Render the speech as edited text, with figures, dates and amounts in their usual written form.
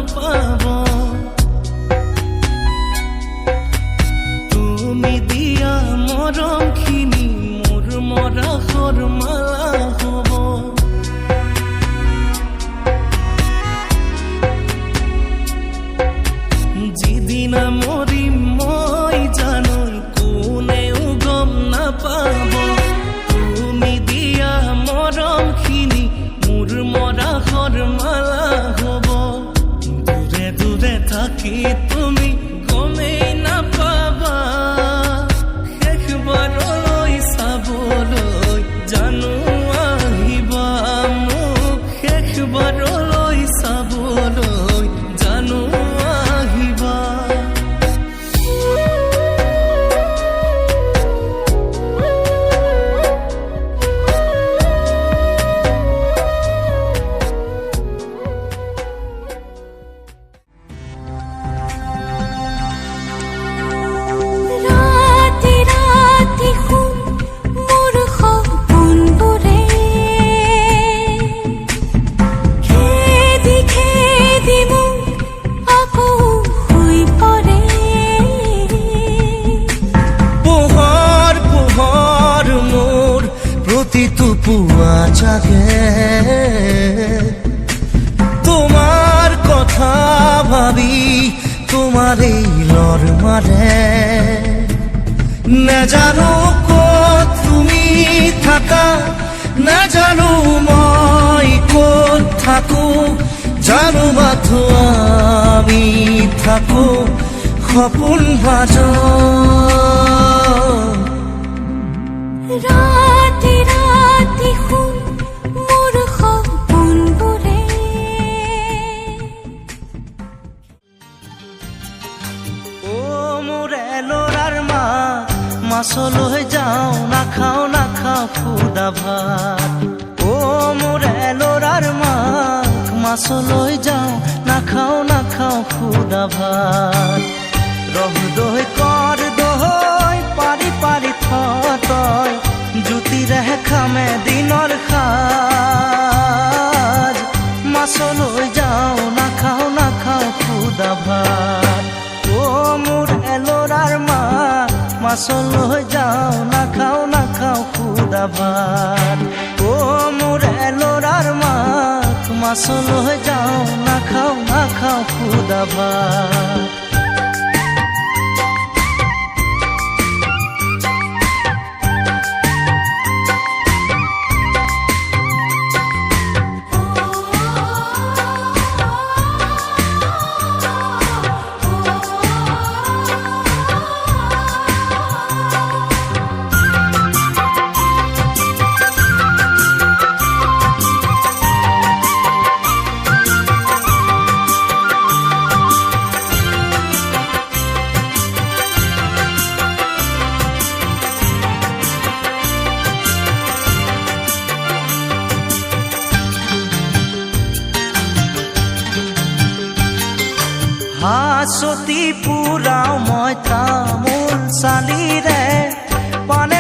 নাপাব তুমি দিয়া মৰমখিনি মোৰ মৰাশৰ মালা হ'ব যিদিনা মৰিম মই জানো কোনেও গম নাপাব তুমি দিয়া মৰমখিনি মোৰ মৰাশৰ মালা হ'ব দূৰে দূৰে থাকি তুমি গমেই নাপাবা শেষবাৰলৈ চাবলৈ জানো আহিবা মোক শেষবাৰলৈ চাবলৈ জানো আহিবা পুয়া জাগে তোমার কথা ভাবি তোমার এই লর মারে না জানো কত তুমি থাকা না জানো মই কত থাকো জানো মাথো আমি থাকো সপোন বাজ রাতি রাতি খুন মোর সপোনবোৰে ও মোৰে লৰাৰ মা মাছলৈ যাওঁ নাখাওঁ খুদা ভাত ও মোৰে লৰাৰ মাক মাছলৈ যাওঁ নাখাওঁ খুদা ভাত ৰহ দৈ কৰ দৈ পাৰি পাৰি তই জুতি ৰেহে খামে দিনৰ সাজ মাছলৈ যাওঁ নাখাওঁ খুদা ভাত ও মোৰ এলৰাৰ মা মাছলৈ যাওঁ নাখাওঁ খুদা ভাত ও মোৰ এলৰাৰ মাক মাছলৈ যাওঁ নাখাওঁ খুদা ভাত হাঁচতি পুৰাও মই তামোল চালিৰে পানে